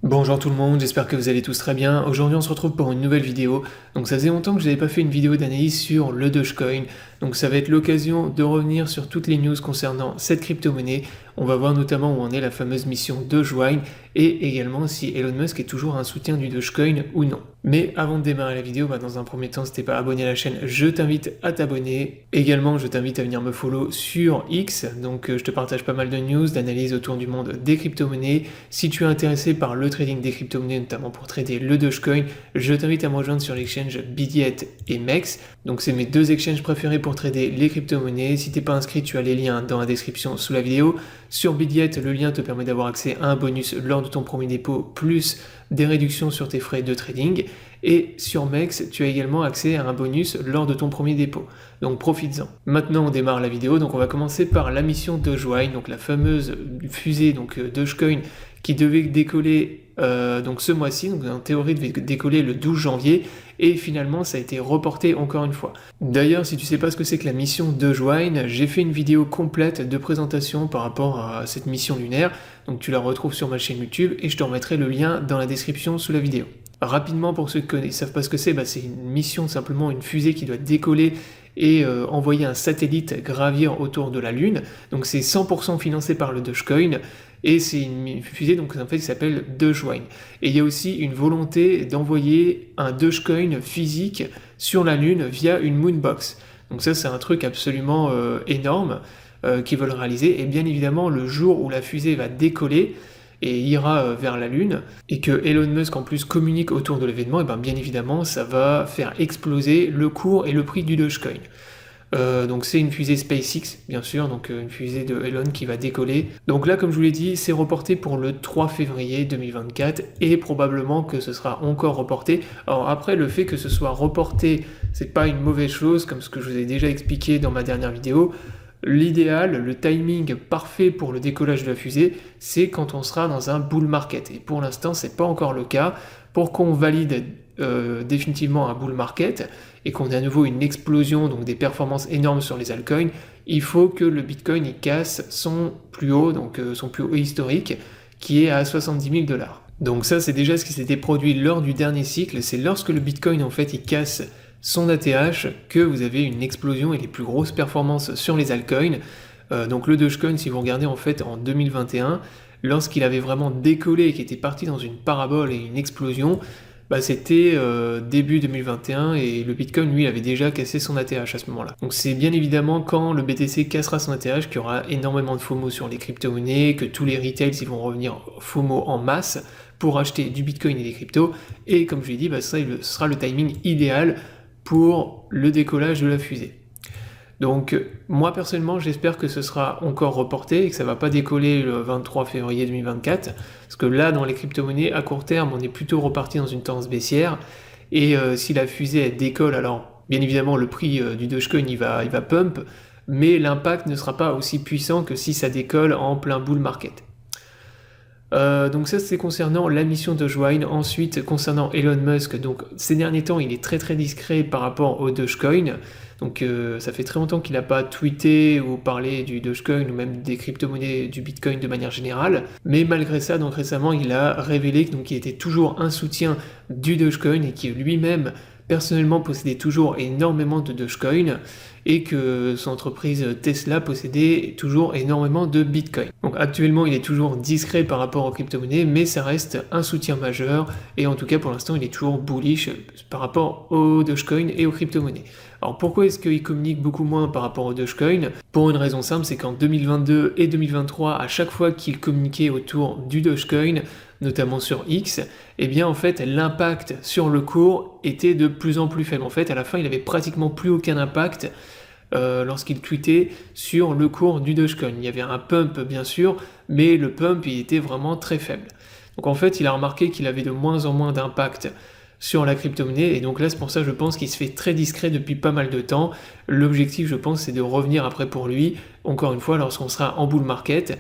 Bonjour tout le monde, j'espère que vous allez tous très bien. Aujourd'hui on se retrouve pour une nouvelle vidéo. Donc ça faisait longtemps que je n'avais pas fait une vidéo d'analyse sur le Dogecoin. Donc ça va être l'occasion de revenir sur toutes les news concernant cette crypto-monnaie. On va voir notamment où en est la fameuse mission Dogecoin et également si Elon Musk est toujours un soutien du Dogecoin ou non. Mais avant de démarrer la vidéo, dans un premier temps, si t'es pas abonné à la chaîne, je t'invite à t'abonner. Également, je t'invite à venir me follow sur X. Donc je te partage pas mal de news, d'analyses autour du monde des crypto-monnaies. Si tu es intéressé par le trading des crypto-monnaies, notamment pour trader le Dogecoin, je t'invite à me rejoindre sur l'exchange Bidiet et MEX. Donc c'est mes deux exchanges préférés pour trader les crypto-monnaies. Si t'es pas inscrit, tu as les liens dans la description sous la vidéo. Sur Bidiet, le lien te permet d'avoir accès à un bonus lors de ton premier dépôt, plus des réductions sur tes frais de trading. Et sur MEX, tu as également accès à un bonus lors de ton premier dépôt. Donc profites-en. Maintenant, on démarre la vidéo. Donc on va commencer par la mission Dogecoin, donc la fameuse fusée Dogecoin qui devait décoller donc ce mois-ci, donc en théorie devait décoller le 12 janvier, et finalement ça a été reporté encore une fois. D'ailleurs, si tu sais pas ce que c'est que la mission Dogecoin, j'ai fait une vidéo complète de présentation par rapport à cette mission lunaire, donc tu la retrouves sur ma chaîne YouTube, et je te remettrai le lien dans la description sous la vidéo. Rapidement, pour ceux qui ne savent pas ce que c'est une mission, simplement une fusée qui doit décoller et envoyer un satellite gravir autour de la Lune. Donc c'est 100% financé par le Dogecoin, et c'est une fusée donc, en fait, qui s'appelle Dogecoin. Et il y a aussi une volonté d'envoyer un Dogecoin physique sur la Lune via une Moonbox. Donc ça, c'est un truc absolument énorme qu'ils veulent réaliser. Et bien évidemment, le jour où la fusée va décoller et ira vers la Lune, et que Elon Musk en plus communique autour de l'événement, et bien évidemment, ça va faire exploser le cours et le prix du Dogecoin. Donc c'est une fusée SpaceX, bien sûr, donc une fusée de Elon qui va décoller. Donc là, comme je vous l'ai dit, c'est reporté pour le 3 février 2024, et probablement que ce sera encore reporté. Alors après, le fait que ce soit reporté, c'est pas une mauvaise chose, comme ce que je vous ai déjà expliqué dans ma dernière vidéo. L'idéal, le timing parfait pour le décollage de la fusée, c'est quand on sera dans un bull market. Et pour l'instant, c'est pas encore le cas. Pour qu'on valide définitivement un bull market et qu'on ait à nouveau une explosion, donc des performances énormes sur les altcoins, il faut que le Bitcoin il casse son plus haut, donc son plus haut historique, qui est à 70 000 $. Donc ça, c'est déjà ce qui s'était produit lors du dernier cycle. C'est lorsque le Bitcoin, en fait, il casse son ATH que vous avez une explosion et les plus grosses performances sur les altcoins. Donc le Dogecoin, si vous regardez en fait en 2021, lorsqu'il avait vraiment décollé et qu'il était parti dans une parabole et une explosion, c'était début 2021 et le Bitcoin, lui, avait déjà cassé son ATH à ce moment-là. Donc c'est bien évidemment quand le BTC cassera son ATH qu'il y aura énormément de FOMO sur les crypto-monnaies, que tous les retails ils vont revenir FOMO en masse pour acheter du Bitcoin et des cryptos. Et comme je l'ai dit, ce sera le timing idéal pour le décollage de la fusée. Donc moi personnellement j'espère que ce sera encore reporté et que ça va pas décoller le 23 février 2024, parce que là dans les crypto-monnaies à court terme on est plutôt reparti dans une tendance baissière, et si la fusée elle décolle, alors bien évidemment le prix du Dogecoin il va pump, mais l'impact ne sera pas aussi puissant que si ça décolle en plein bull market. Donc ça c'est concernant la mission Dogecoin. Ensuite concernant Elon Musk, donc ces derniers temps il est très très discret par rapport au Dogecoin, donc ça fait très longtemps qu'il n'a pas tweeté ou parlé du Dogecoin ou même des crypto-monnaies du Bitcoin de manière générale, mais malgré ça donc récemment il a révélé qu'il était toujours un soutien du Dogecoin et qu'il lui-même personnellement possédait toujours énormément de Dogecoin, et que son entreprise Tesla possédait toujours énormément de Bitcoin. Donc actuellement il est toujours discret par rapport aux crypto-monnaies, mais ça reste un soutien majeur, et en tout cas pour l'instant il est toujours bullish par rapport au Dogecoin et aux crypto-monnaies. Alors pourquoi est-ce qu'il communique beaucoup moins par rapport au Dogecoin? Pour une raison simple, c'est qu'en 2022 et 2023, à chaque fois qu'il communiquait autour du Dogecoin, notamment sur X, en fait l'impact sur le cours était de plus en plus faible. En fait à la fin il avait pratiquement plus aucun impact lorsqu'il tweetait sur le cours du Dogecoin. Il y avait un pump bien sûr, mais le pump il était vraiment très faible. Donc en fait il a remarqué qu'il avait de moins en moins d'impact sur la crypto-monnaie, et donc là c'est pour ça je pense qu'il se fait très discret depuis pas mal de temps. L'objectif je pense c'est de revenir après pour lui, encore une fois lorsqu'on sera en bull market,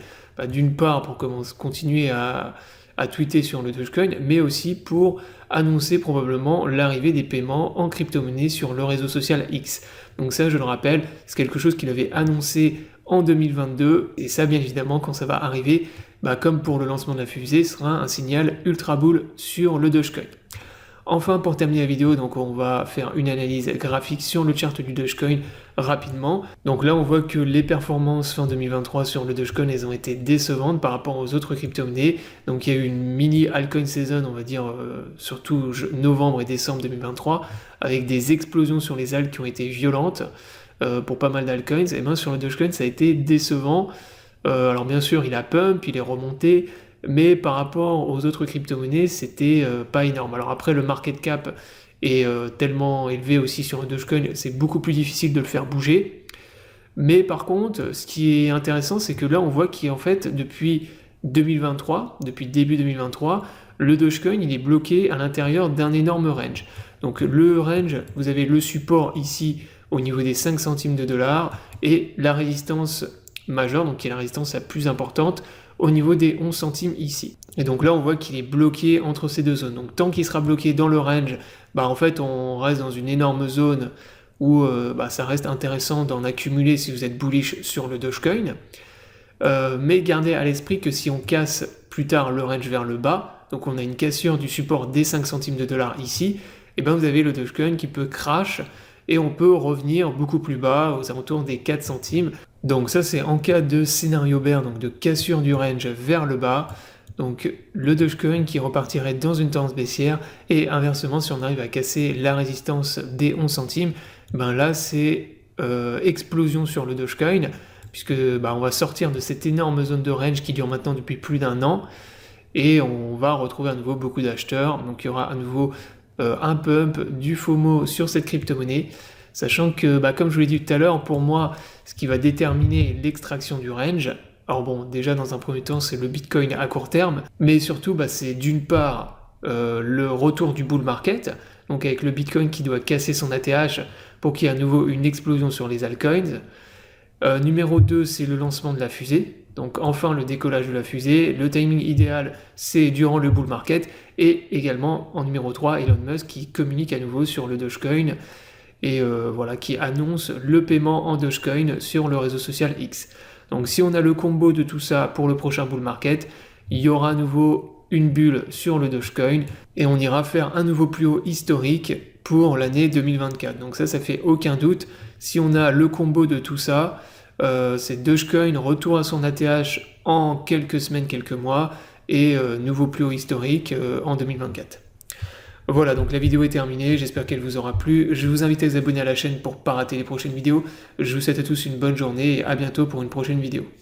d'une part pour continuer à tweeter sur le Dogecoin, mais aussi pour annoncer probablement l'arrivée des paiements en crypto-monnaie sur le réseau social X. Donc ça, je le rappelle, c'est quelque chose qu'il avait annoncé en 2022, et ça bien évidemment quand ça va arriver, comme pour le lancement de la fusée, sera un signal Ultra Bull sur le Dogecoin. Enfin, pour terminer la vidéo, donc on va faire une analyse graphique sur le chart du Dogecoin rapidement. Donc là, on voit que les performances fin 2023 sur le Dogecoin, elles ont été décevantes par rapport aux autres crypto-monnaies. Donc il y a eu une mini altcoin season, on va dire, surtout novembre et décembre 2023, avec des explosions sur les alts qui ont été violentes pour pas mal d'altcoins. Et bien sur le Dogecoin, ça a été décevant. Alors bien sûr, il a pump, il est remonté, mais par rapport aux autres crypto-monnaies, c'était pas énorme. Alors après, le market cap est tellement élevé aussi sur le Dogecoin, c'est beaucoup plus difficile de le faire bouger. Mais par contre, ce qui est intéressant, c'est que là, on voit qu'en fait, depuis 2023, depuis début 2023, le Dogecoin, il est bloqué à l'intérieur d'un énorme range. Donc le range, vous avez le support ici au niveau des 5 centimes de dollars et la résistance majeure, donc qui est la résistance la plus importante, au niveau des 11 centimes ici. Et donc là, on voit qu'il est bloqué entre ces deux zones. Donc tant qu'il sera bloqué dans le range, en fait, on reste dans une énorme zone où ça reste intéressant d'en accumuler si vous êtes bullish sur le Dogecoin. Mais gardez à l'esprit que si on casse plus tard le range vers le bas, donc on a une cassure du support des 5 centimes de dollars ici, et vous avez le Dogecoin qui peut crash et on peut revenir beaucoup plus bas, aux alentours des 4 centimes. Donc ça, c'est en cas de scénario bear, donc de cassure du range vers le bas. Donc le Dogecoin qui repartirait dans une tendance baissière, et inversement, si on arrive à casser la résistance des 11 centimes, là c'est explosion sur le Dogecoin, puisque on va sortir de cette énorme zone de range qui dure maintenant depuis plus d'un an, et on va retrouver à nouveau beaucoup d'acheteurs. Donc il y aura à nouveau un pump, du FOMO sur cette crypto-monnaie, sachant que, comme je vous l'ai dit tout à l'heure, pour moi, ce qui va déterminer l'extraction du range, alors bon, déjà dans un premier temps, c'est le Bitcoin à court terme, mais surtout, c'est d'une part le retour du bull market, donc avec le Bitcoin qui doit casser son ATH pour qu'il y ait à nouveau une explosion sur les altcoins. Numéro 2, c'est le lancement de la fusée. Donc enfin le décollage de la fusée, le timing idéal c'est durant le bull market, et également en numéro 3 Elon Musk qui communique à nouveau sur le Dogecoin et qui annonce le paiement en Dogecoin sur le réseau social X. Donc si on a le combo de tout ça pour le prochain bull market, il y aura à nouveau une bulle sur le Dogecoin et on ira faire un nouveau plus haut historique pour l'année 2024. Donc ça fait aucun doute, si on a le combo de tout ça, c'est Dogecoin, retour à son ATH en quelques semaines, quelques mois, et nouveau plus haut historique en 2024. Voilà, donc la vidéo est terminée, j'espère qu'elle vous aura plu. Je vous invite à vous abonner à la chaîne pour ne pas rater les prochaines vidéos. Je vous souhaite à tous une bonne journée et à bientôt pour une prochaine vidéo.